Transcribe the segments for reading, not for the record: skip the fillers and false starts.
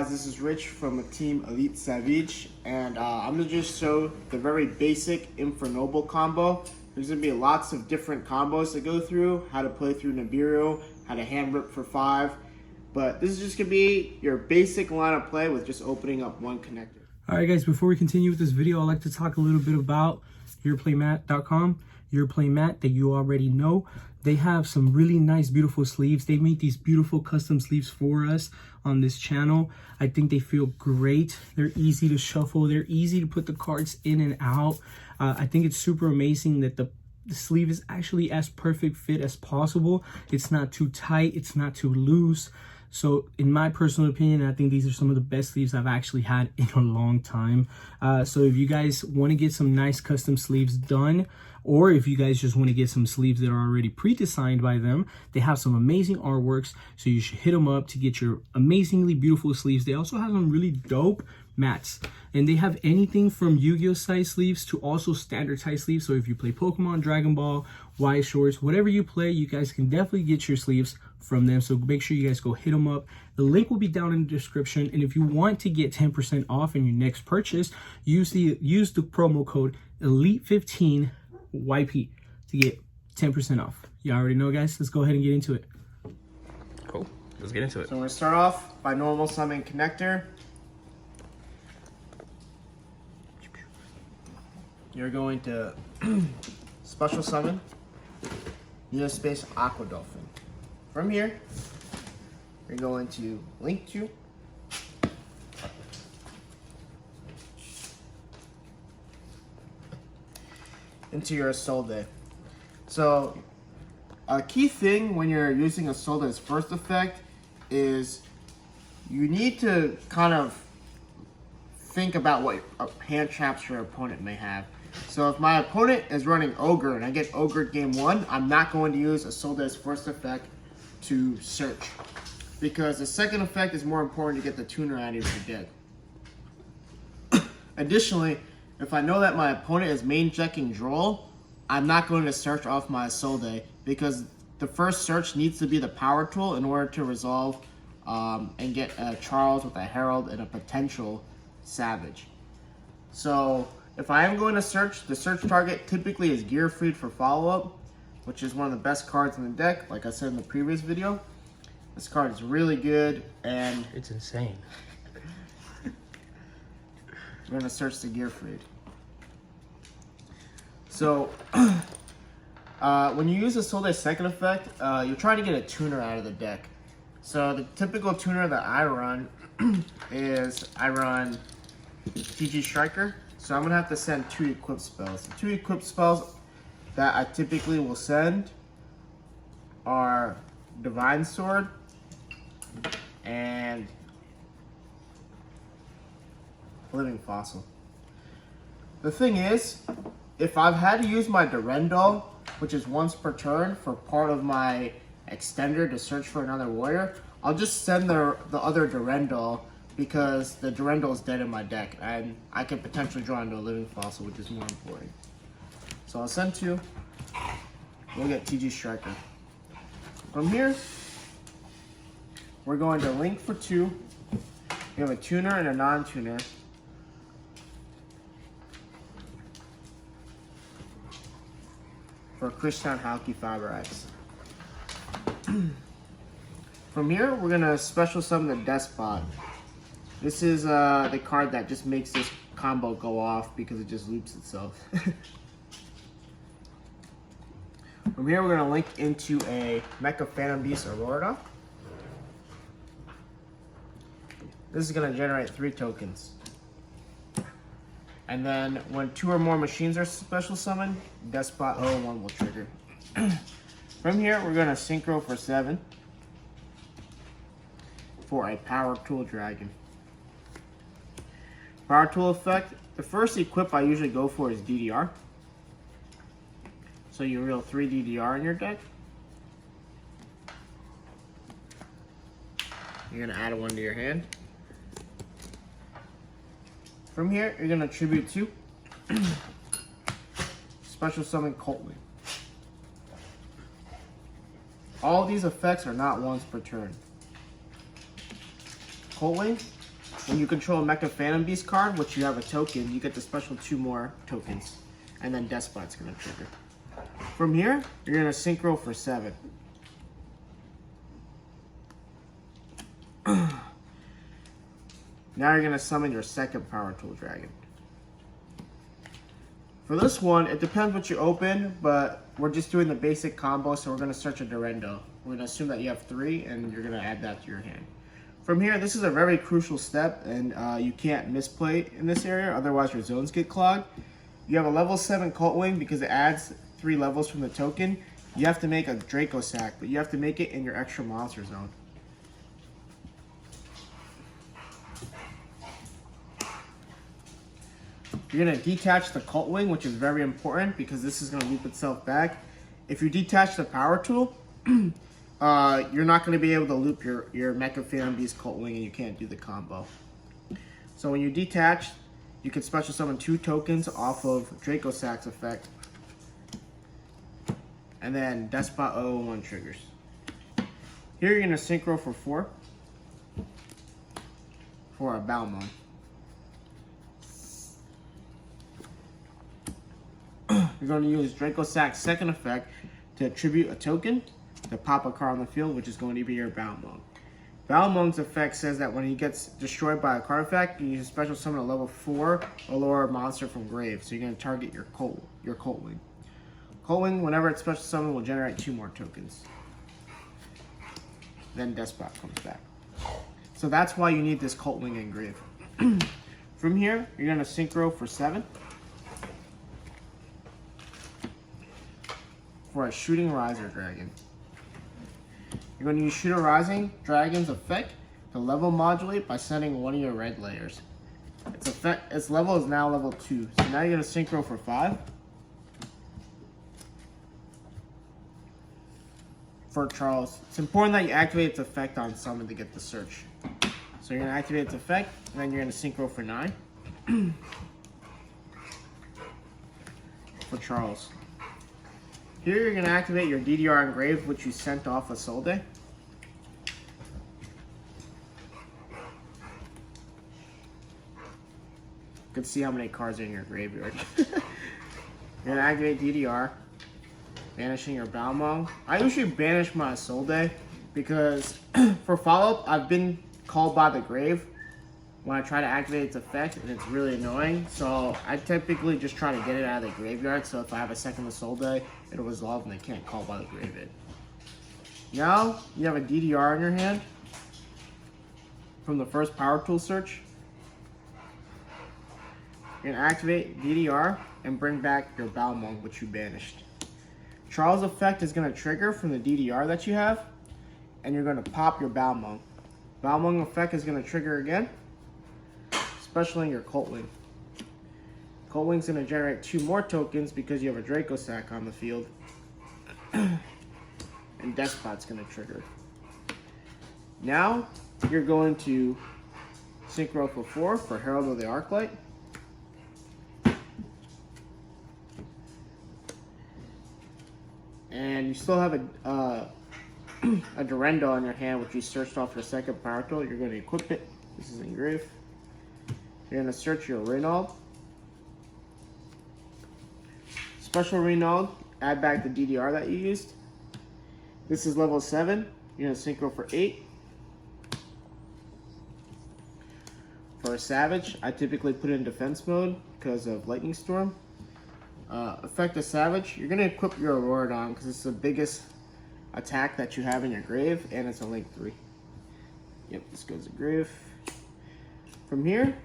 guys, this is Rich from Team Elite Savij, and I'm going to just show the very basic Infernoble combo. There's going to be lots of different combos to go through, how to play through YuGiOh, how to hand rip for 5, but this is just going to be your basic line of play with just opening up one connector. Alright guys, before we continue with this video, I'd like to talk a little bit about YourPlaymat.com. Your Playmat that you already know. They have some really nice, beautiful sleeves. They make these beautiful custom sleeves for us on this channel. I think they feel great. They're easy to shuffle. They're easy to put the cards in and out. I think it's super amazing that the sleeve is actually as perfect fit as possible. It's not too tight. It's not too loose. So in my personal opinion, I think these are some of the best sleeves I've actually had in a long time. So if you guys want to get some nice custom sleeves done, or if you guys just want to get some sleeves that are already pre-designed by them, they have some amazing artworks. So you should hit them up to get your amazingly beautiful sleeves. They also have some really dope mats. And they have anything from YuGiOh size sleeves to also standard size sleeves. So if you play Pokemon, Dragon Ball, Y shorts, whatever you play, you guys can definitely get your sleeves from them. So make sure you guys go hit them up. The link will be down in the description. And if you want to get 10% off in your next purchase, use the promo code ELITE15 YP to get 10% off. You already know, guys. Let's go ahead and get into it. Cool. Let's get into it. So we're going to start off by normal summon connector. You're going to special summon Space Aqua Dolphin. From here, you're going to LinkTree, into your Solde. So a key thing when you're using a Solde's first effect is you need to kind of think about what hand traps your opponent may have. So if my opponent is running Ogre and I get Ogre game 1, I'm not going to use a Solde's first effect to search, because the second effect is more important to get the tuner out of your deck. Additionally, if I know that my opponent is main checking Droll, I'm not going to search off my Solde, because the first search needs to be the power tool in order to resolve and get a Charles with a Herald and a potential Savij. So if I am going to search, the search target typically is Gearfried for follow-up, which is one of the best cards in the deck, like I said in the previous video. This card is really good, and it's insane. we're going to search the Gearfried. So when you use the Solde's second effect, you're trying to get a tuner out of the deck. So the typical tuner that I run is I run TG Striker. So I'm going to have to send 2 equipped spells. The 2 equipped spells that I typically will send are Divine Sword and Living Fossil. The thing is, if I've had to use my Durendal, which is once per turn, for part of my extender to search for another warrior, I'll just send the other Durendal, because the Durendal is dead in my deck and I can potentially draw into a Living Fossil, which is more important. So I'll send 2. We'll get TG Striker. From here, we're going to link for 2. We have a tuner and a non-tuner. For Christian Halki Fiber X. From here, we're going to special summon the Despot. This is the card that just makes this combo go off because it just loops itself. From here, we're going to link into a Mecha Phantom Beast Aurora. This is going to generate 3 tokens. And then when 2 or more machines are special summoned, Despot 01 will trigger. From here, we're going to Synchro for 7 for a Power Tool Dragon. Power Tool effect, the first equip I usually go for is DDR. So you reel 3 DDR in your deck. You're going to add 1 to your hand. From here, you're going to tribute 2. Special summon Coltwing. All these effects are not once per turn. Coltwing, when you control a Mecha Phantom Beast card, which you have a token, you get the special 2 more tokens. And then Despot's gonna trigger. From here, you're gonna synchro for 7. Now you're gonna summon your second Power Tool Dragon. For this one, it depends what you open, but we're just doing the basic combo, so we're gonna search a Durendo. We're gonna assume that you have 3, and you're gonna add that to your hand. From here, this is a very crucial step, and you can't misplay in this area, otherwise your zones get clogged. You have a level 7 Cult Wing because it adds 3 levels from the token. You have to make a Draco Sack, but you have to make it in your extra monster zone. You're gonna detach the Cult Wing, which is very important because this is gonna loop itself back. If you detach the Power Tool, you're not gonna be able to loop your Mecha Phantom Beast Cult Wing, and you can't do the combo. So when you detach, you can special summon 2 tokens off of Draco Sack's effect. And then Despot 001 triggers. Here you're gonna synchro for 4 for a Balmung. You're going to use Draco Sack's second effect to attribute a token to pop a card on the field, which is going to be your Balmung. Balmung's effect says that when he gets destroyed by a card effect, you can special summon a level 4 or lower monster from grave. So you're going to target your Cult Wing. Cult Wing, whenever it's special summoned, will generate 2 more tokens. Then Despot comes back. So that's why you need this Cult Wing in grave. From here, you're going to synchro for 7. For a Shooting Riser Dragon. You're going to use Shooting Rising Dragon's effect to level modulate by sending one of your red layers. Its level is now level 2, so now you're going to synchro for 5. For Charles, it's important that you activate its effect on summon to get the search. So you're going to activate its effect, and then you're going to synchro for 9. For Charles. Here you're going to activate your DDR Engraved, which you sent off a Soul Day. You can see how many cards are in your graveyard. You're going to activate DDR, banishing your Balmung. I usually banish my Soul Day because for follow-up, I've been called by the grave when I try to activate its effect, and it's really annoying. So I typically just try to get it out of the graveyard, so if I have a second Soul Day, it'll resolve and they can't call by the graveyard. Now, you have a DDR in your hand from the first Power Tool search. You're going to activate DDR and bring back your Balmung, which you banished. Charles' effect is going to trigger from the DDR that you have, and you're going to pop your Balmung. Balmung effect is going to trigger again, especially in your Cult Wing. Cult Wing's going to generate 2 more tokens because you have a Draco Sack on the field. And Despot's going to trigger. Now, you're going to synchro for 4 for Herald of the Arclight. And you still have a Durendo in your hand, which you searched off your second Power Tool. You're going to equip it. This is engraved. You're going to search your Reynald. Special Reynald, add back the DDR that you used. This is level 7. You're going to synchro for 8. For a Savij, I typically put it in defense mode because of Lightning Storm. Effect of Savij, you're going to equip your Auroradon because it's the biggest attack that you have in your grave, and it's a Link 3. Yep, this goes to grave. From here,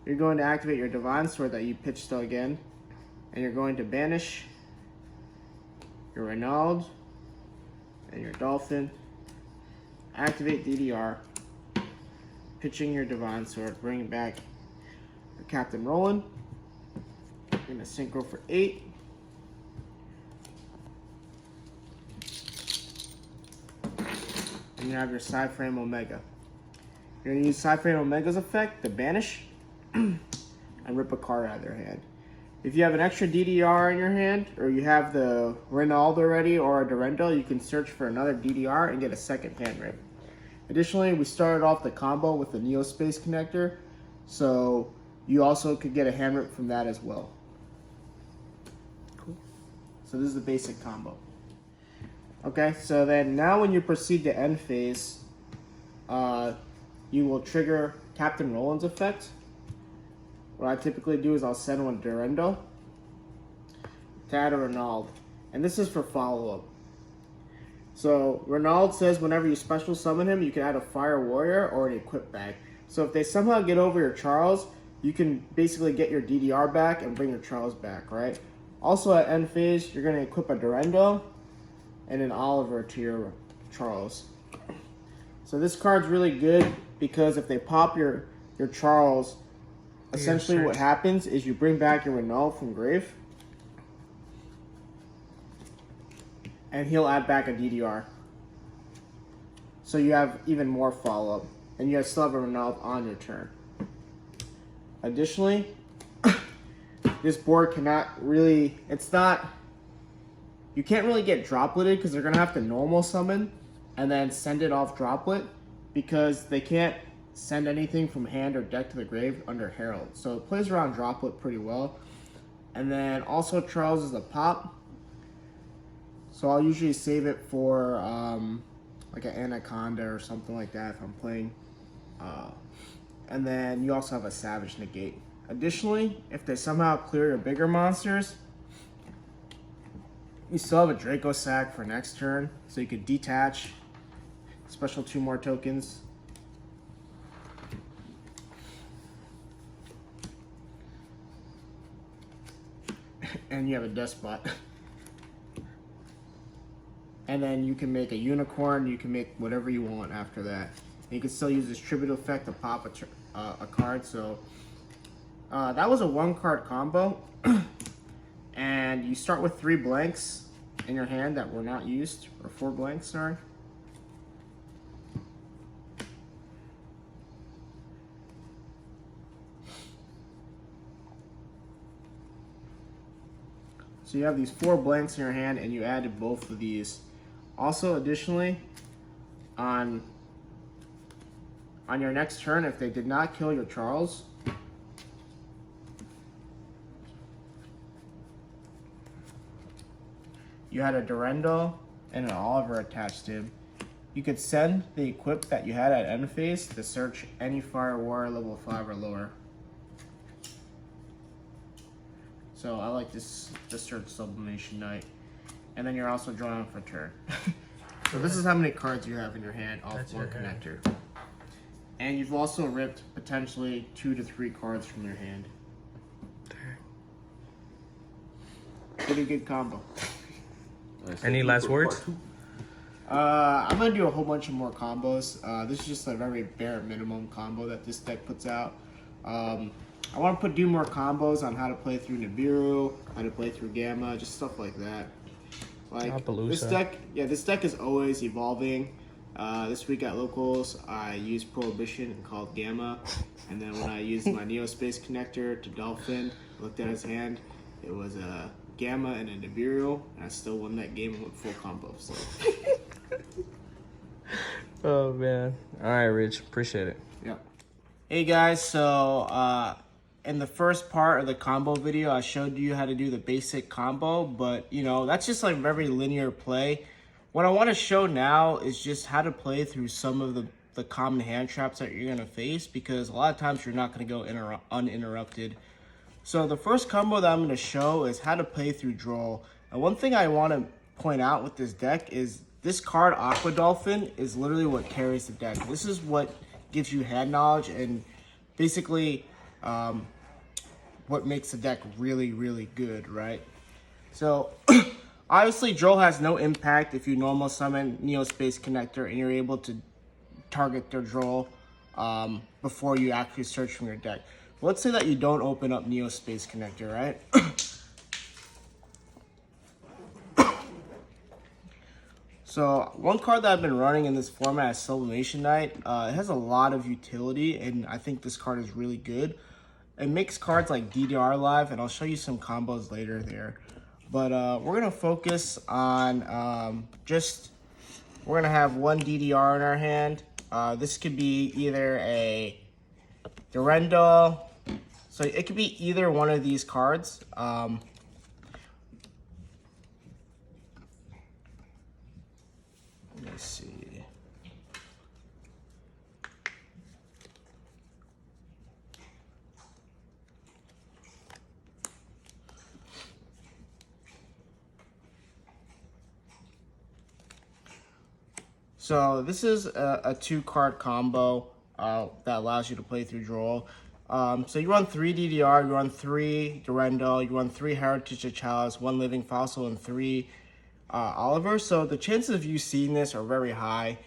you're going to activate your Divine Sword that you pitched again, and you're going to banish your Reynald and your Dolphin. Activate DDR, pitching your Divine Sword, bringing back your Captain Roland. You're going to synchro for 8. And you have your Cyframe Omega. You're going to use Cyframe Omega's effect to banish and rip a card out of their hand. If you have an extra DDR in your hand, or you have the Reynald already or a Durendo, you can search for another DDR and get a second hand rip. Additionally, we started off the combo with the Neospace connector, so you also could get a hand rip from that as well. Cool. So this is the basic combo. Okay, so then now when you proceed to end phase, you will trigger Captain Roland's effect. What I typically do is I'll send one Durendo to add a Ronald, and this is for follow-up. So Ronald says whenever you special summon him, you can add a Fire Warrior or an Equip bag. So if they somehow get over your Charles, you can basically get your DDR back and bring your Charles back, right? Also at end phase, you're going to equip a Durendo and an Oliver to your Charles. So this card's really good because if they pop your Charles, essentially what happens is you bring back your Ronald from grave, and he'll add back a DDR. So you have even more follow-up, and you still have a Ronald on your turn. Additionally, this board cannot really, you can't really get dropleted because they're going to have to normal summon and then send it off droplet because they can't send anything from hand or deck to the grave under Herald. So it plays around droplet pretty well. And then also Charles is a pop. So I'll usually save it for like an Anaconda or something like that if I'm playing. And then you also have a Savij negate. Additionally, if they somehow clear your bigger monsters, you still have a Draco Sack for next turn, so you could detach, special 2 more tokens. And you have a Despot. And then you can make a Unicorn, you can make whatever you want after that. And you can still use this Tribute effect to pop a card, so that was a 1-card combo. And you start with 3 blanks in your hand that were not used, or 4 blanks, sorry. So you have these 4 blanks in your hand and you added both of these. Also, additionally, on your next turn, if they did not kill your Charles, you had a Durendo and an Oliver attached to him. You could send the equip that you had at end phase to search any Fire Warrior level 5 or lower. So I like this search Sublimation Knight. And then you're also drawing for turn. So this is how many cards you have in your hand off one connector. And you've also ripped potentially 2 to 3 cards from your hand. Pretty good combo. Any last words? I'm gonna do a whole bunch of more combos. This is just a very bare minimum combo that this deck puts out. I want to do more combos on how to play through Nibiru, how to play through Gamma, just stuff like that. Like this deck, this deck is always evolving. This week at locals, I used Prohibition and called Gamma, and then when I used my Neospace connector to Dolphin, looked at his hand, it was a Gamma and a Nibiru, and I still won that game with full combo. So. Oh man! All right, Rich, appreciate it. Yeah. Hey guys, so in the first part of the combo video, I showed you how to do the basic combo, but you know, that's just like very linear play. What I want to show now is just how to play through some of the common hand traps that you're going to face, because a lot of times you're not going to go uninterrupted. So the first combo that I'm going to show is how to play through Droll. And one thing I want to point out with this deck is this card, Aqua Dolphin, is literally what carries the deck. This is what gives you hand knowledge and basically what makes the deck really, really good, right? So obviously Droll has no impact if you normal summon Neospace Connector and you're able to target their Droll before you actually search from your deck. But let's say that you don't open up Neospace Connector, right? So one card that I've been running in this format is Sublimation Knight. It has a lot of utility, and I think this card is really good. It makes cards like DDR live, and I'll show you some combos later there. But we're gonna focus on we're gonna have one DDR in our hand, This could be either a Durendal, so it could be either one of these cards. Let me see. So this is a 2-card combo that allows you to play through Droll. So you run 3 DDR, you run 3 Durendal, you run 3 Heritage of Chalice, 1 Living Fossil, and 3 Oliver. So the chances of you seeing this are very high.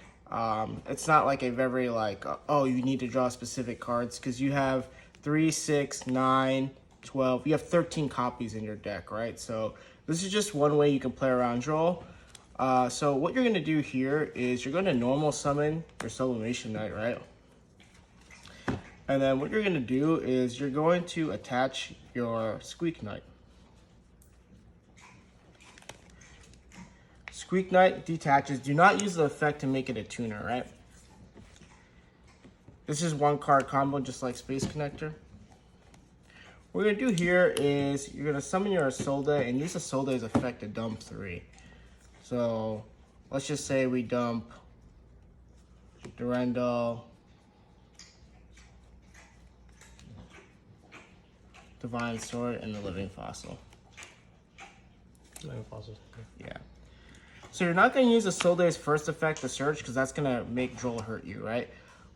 It's not like a very oh, you need to draw specific cards, because you have 3, 6, 9, 12. You have 13 copies in your deck, right? So this is just one way you can play around Droll. So what you're going to do here is you're going to normal summon your Sublimation Knight, right? And then what you're going to do is you're going to attach your Squeak Knight. Squeak Knight detaches. Do not use the effect to make it a tuner, right? This is 1-card combo, just like Space Connector. What we're going to do here is you're going to summon your Isolde and use Isolde's effect to dump 3. So let's just say we dump Durendal, Divine Sword, and the Living Fossil. Living Fossil. Yeah. So you're not going to use Isolde's first effect to search, because that's going to make Droll hurt you, right?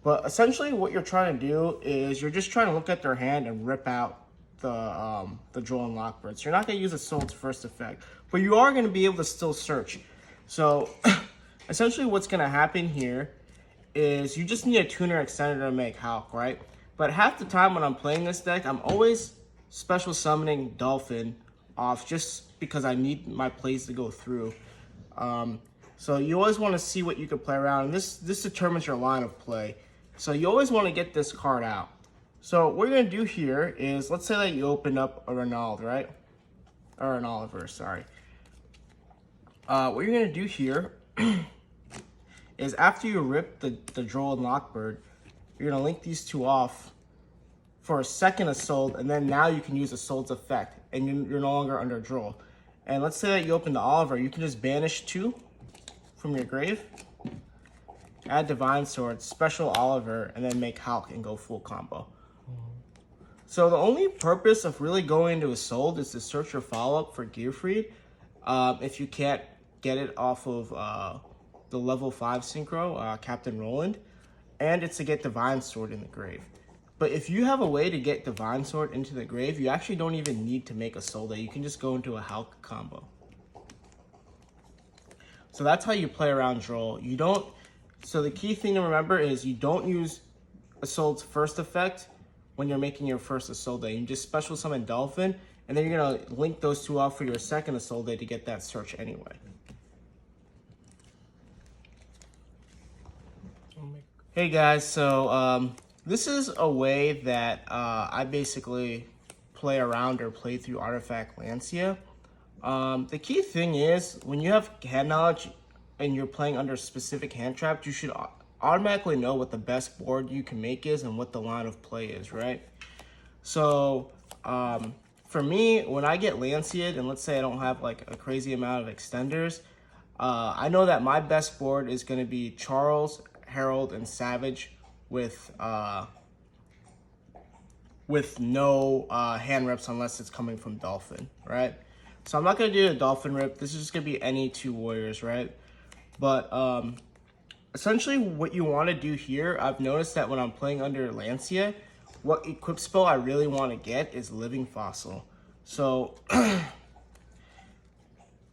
But essentially what you're trying to do is you're just trying to look at their hand and rip out the Droll and Lockbird. So you're not going to use Isolde's first effect, but you are going to be able to still search. So essentially what's going to happen here is you just need a tuner extender to make Hulk, right? But half the time when I'm playing this deck, I'm always special summoning Dolphin off, just because I need my plays to go through. So you always want to see what you can play around, and this determines your line of play. So you always want to get this card out. So what you're going to do here is, let's say that you open up a Ronald, right? Or an Oliver, sorry. What you're going to do here is, after you rip the Droll and Lockbird, you're going to link these 2 off for a second Assault, and then now you can use Assault's effect, and you're no longer under Droll. And let's say that you open the Oliver, you can just banish 2 from your grave, add Divine Sword, special Oliver, and then make Hulk and go full combo. So the only purpose of really going into Assault is to search your follow-up for Gearfried. If you can't get it off of the level 5 synchro, Captain Roland, and it's to get Divine Sword in the grave. But if you have a way to get Divine Sword into the grave, you actually don't even need to make a Solde. You can just go into a Hulk combo. So that's how you play around Droll. You don't. So the key thing to remember is you don't use Assault's first effect when you're making your first Isolde. You just special summon Dolphin, and then you're gonna link those 2 off for your second Isolde to get that search anyway. Hey guys, so this is a way that I basically play around or play through Artifact Lancea. The key thing is, when you have hand knowledge and you're playing under specific hand traps, you should automatically know what the best board you can make is and what the line of play is, right? So for me, when I get Lancea'd, and let's say I don't have like a crazy amount of extenders, I know that my best board is going to be Charles, Herald, and Savij with no hand rips unless it's coming from Dolphin, right? So I'm not going to do a Dolphin rip. This is just going to be any 2 warriors, right? But essentially what you want to do here, I've noticed that when I'm playing under Lancea, what equip spell I really want to get is Living Fossil. So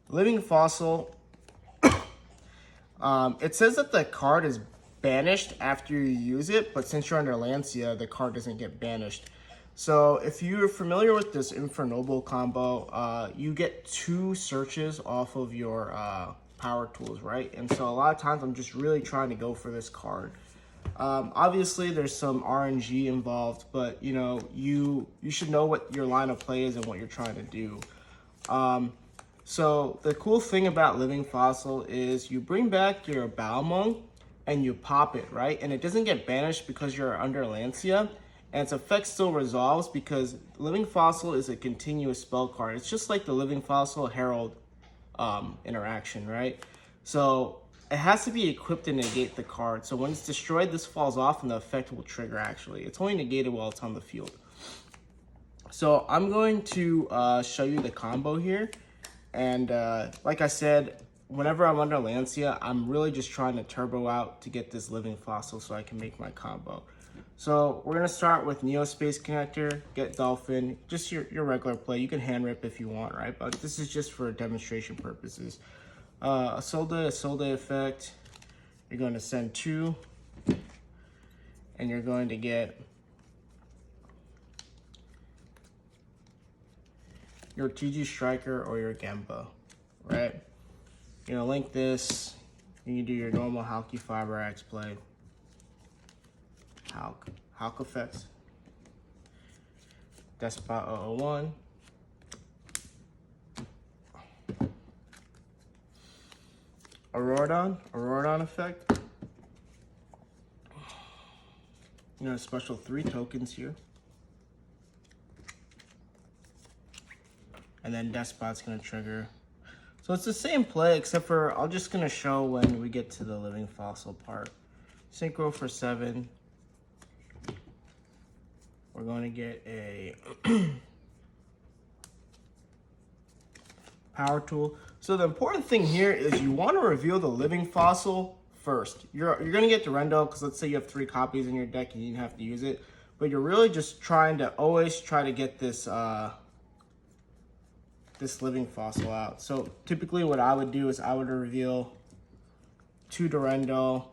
Living Fossil, it says that the card is banished after you use it, but since you're under Lancea, the card doesn't get banished. So if you're familiar with this Infernoble combo, you get 2 searches off of your power tools, right? And so a lot of times I'm just really trying to go for this card. Obviously there's some RNG involved, but you know, you should know what your line of play is and what you're trying to do. So the cool thing about Living Fossil is you bring back your Balmung, and you pop it, right? And it doesn't get banished because you're under Lancea, and its effect still resolves because Living Fossil is a continuous spell card. It's just like the Living Fossil Herald interaction, right? So it has to be equipped to negate the card. So when it's destroyed, this falls off and the effect will trigger actually. It's only negated while it's on the field. So I'm going to show you the combo here. And like I said, whenever I'm under Lancea, I'm really just trying to turbo out to get this Living Fossil so I can make my combo. So we're gonna start with Neo Space Connector, get Dolphin, just your regular play. You can hand rip if you want, right? But this is just for demonstration purposes. A Solde effect, you're going to send 2, and you're going to get your TG Striker or your Gemba, right? You're gonna link this, and you do your normal Halky Fiber X play. Hulk effects. Despot 001. Auroradon effect. You know, special 3 tokens here. And then Despot's gonna trigger. So it's the same play, except for I'm just gonna show when we get to the Living Fossil part. Synchro for 7. We're going to get a power tool. So the important thing here is you want to reveal the Living Fossil first. You're going to get Durendo because let's say you have 3 copies in your deck and you didn't have to use it. But you're really just trying to always try to get this this Living Fossil out. So typically what I would do is I would reveal 2 Durendo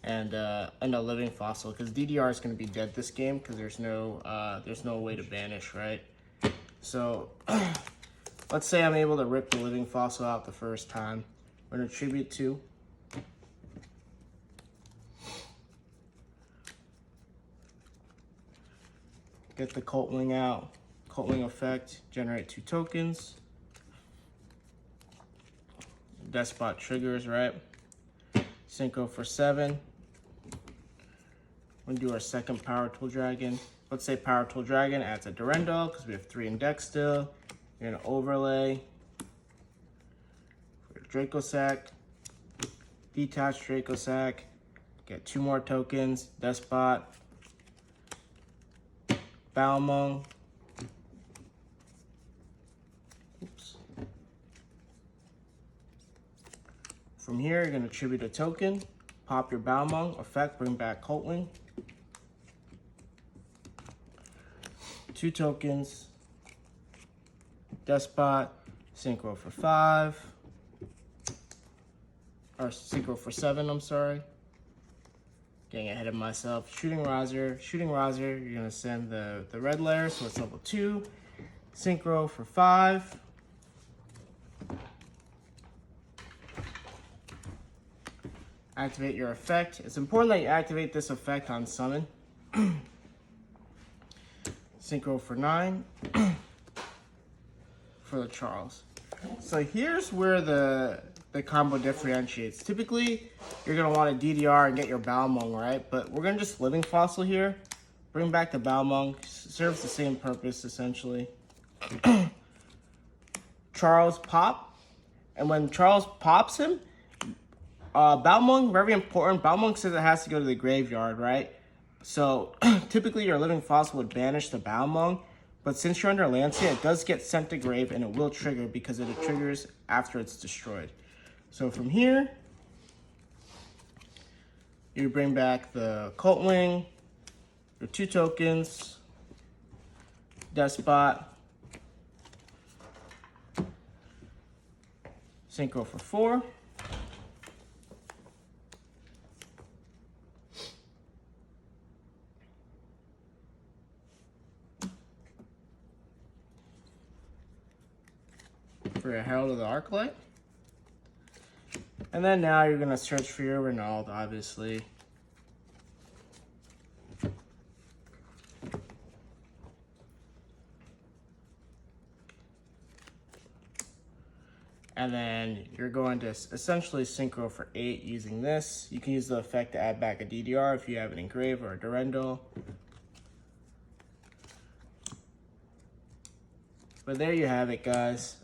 and a Living Fossil, because DDR is going to be dead this game because there's no way to banish, right? So let's say I'm able to rip the Living Fossil out the first time. We're going to tribute 2. Get the Cult Wing out. Cult Wing effect, generate 2 tokens. Despot triggers, right? Synchro for 7. We're gonna do our second Power Tool Dragon. Let's say Power Tool Dragon adds a Durendo because we have 3 in deck still. You're gonna overlay for Draco Sack, detach Draco Sack, get 2 more tokens, Despot, Balmung. Oops. From here, you're gonna tribute a token, pop your Balmung effect, bring back Cult Wing. 2 tokens, Despot, Synchro for 5, or Synchro for 7, I'm sorry. Getting ahead of myself. Shooting Riser, you're gonna send the red layer, so it's level 2. Synchro for 5. Activate your effect. It's important that you activate this effect on summon. Synchro for 9 for the Charles. So here's where the combo differentiates. Typically, you're gonna want to DDR and get your Balmung, right? But we're gonna just Living Fossil here. Bring back the Balmung. Serves the same purpose essentially. Charles pop, and when Charles pops him, Balmung, very important. Balmung says it has to go to the graveyard, right? So typically your Living Fossil would banish the Balmung, but since you're under Lancea, it does get sent to grave and it will trigger because it triggers after it's destroyed. So from here, you bring back the Cult Wing, your 2 tokens, Despot, Synchro for 4. For a Herald of the Arclight. And then now you're gonna search for your Renault, obviously. And then you're going to essentially synchro for 8 using this. You can use the effect to add back a DDR if you have an engrave or a Durendal. But there you have it, guys.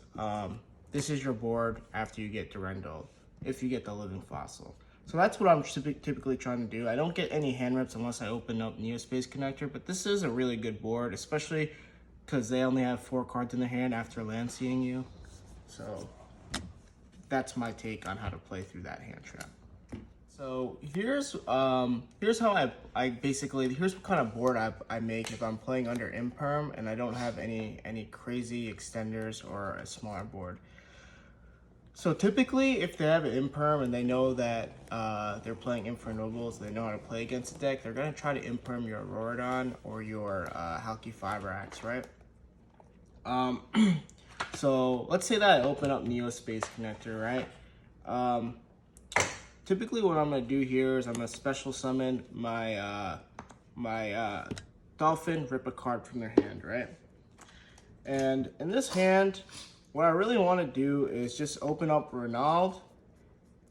This is your board after you get Durendal, if you get the living fossil. So that's what I'm typically trying to do. I don't get any hand rips unless I open up Neospace Connector, but this is a really good board, especially because they only have 4 cards in their hand after Lanceing you. So that's my take on how to play through that hand trap. So here's how I basically, here's what kind of board I make if I'm playing under Imperm and I don't have any crazy extenders or a smaller board. So typically, if they have an Imperm and they know that they're playing Infernobles, they know how to play against the deck, they're going to try to Imperm your Auroradon or your Halki Fiberax, right? So let's say that I open up Neospace Connector, right? Typically what I'm going to do here is I'm going to special summon my Dolphin, rip a card from their hand, right? And in this hand, what I really want to do is just open up Ronald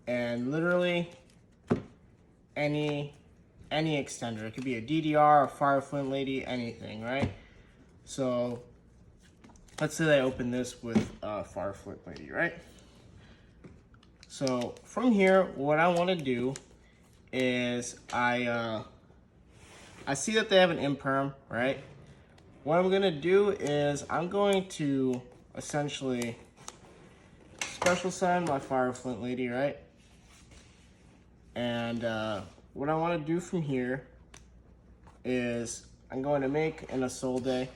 and literally any extender. It could be a DDR, a Fireflint Lady, anything, right? So let's say I open this with Fireflint Lady, right? So from here, what I want to do is I see that they have an Imperm, right? What I'm going to do is I'm going to essentially special summon my Fireflint Lady, right? And what I want to do from here is I'm going to make an Isolde.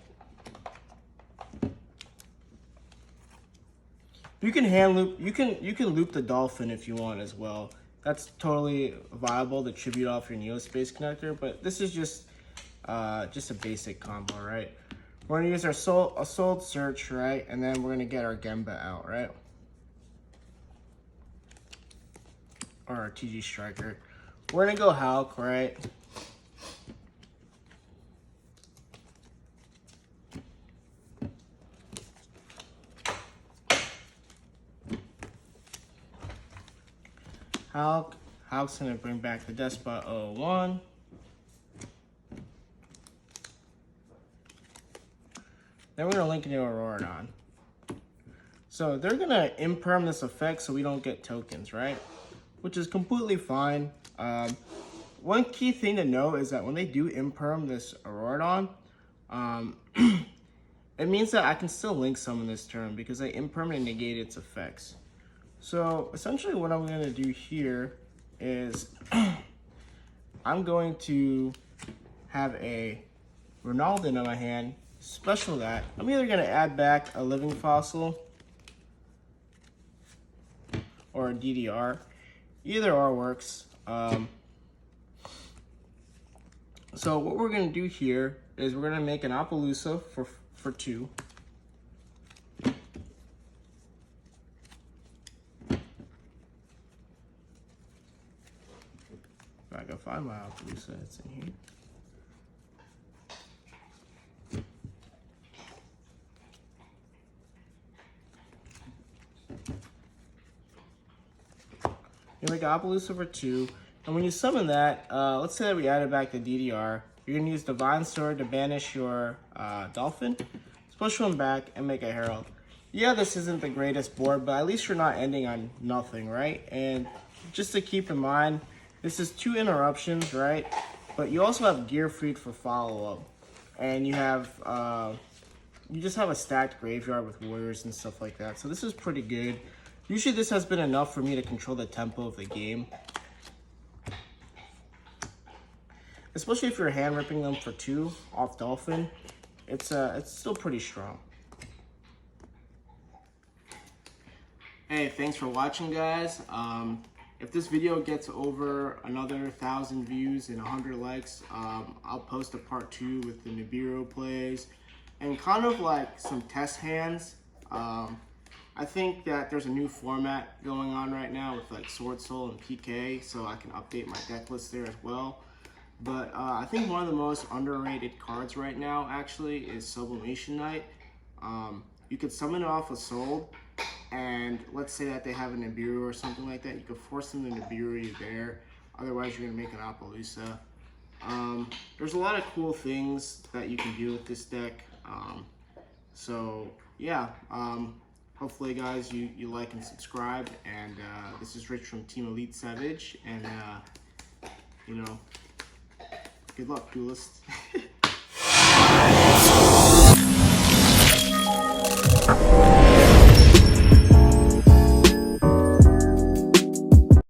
You can hand loop, you can loop the Dolphin if you want as well. That's totally viable to tribute off your Neospace Connector, but this is just a basic combo, right? We're gonna use our Assault Search, right? And then we're gonna get our Gemba out, right? Or our TG Striker. We're gonna go Hulk, right? Hulk's gonna bring back the Despot 01. Then we're gonna link into Auroradon. So they're gonna Imperm this effect so we don't get tokens, right? Which is completely fine. One key thing to know is that when they do Imperm this Auroradon, it means that I can still link summon this turn because I Imperm and negate its effects. So essentially what I'm gonna do here is I'm going to have a Ronaldo in my hand, special that. I'm either gonna add back a living fossil or a DDR. Either or works. So what we're gonna do here is we're gonna make an Appaloosa for 2. If I can find my Appaloosa, it's in here. You make Appaloosa for 2, and when you summon that, let's say that we added back the DDR, you're gonna use Divine Sword to banish your Dolphin, special him back, and make a Herald. Yeah, this isn't the greatest board, but at least you're not ending on nothing, right? And just to keep in mind, this is 2 interruptions, right? But you also have Gear Freed for follow-up, and you have you just have a stacked graveyard with warriors and stuff like that. So this is pretty good. Usually this has been enough for me to control the tempo of the game. Especially if you're hand ripping them for 2 off Dolphin, it's still pretty strong. Hey, thanks for watching, guys. If this video gets over another 1,000 views and 100 likes, I'll post a part 2 with the Nibiru plays and kind of like some test hands. I think that there's a new format going on right now with like Sword Soul and PK, so I can update my deck list there as well. But I think one of the most underrated cards right now actually is Sublimation Knight. you could summon it off a soul, and let's say that they have an Nibiru or something like that, you could force them to Nibiru you there, otherwise you're going to make an Appaloosa. There's a lot of cool things that you can do with this deck. So yeah, hopefully guys you like and subscribe, and this is Rich from Team Elite Savij, and you know, good luck duelists.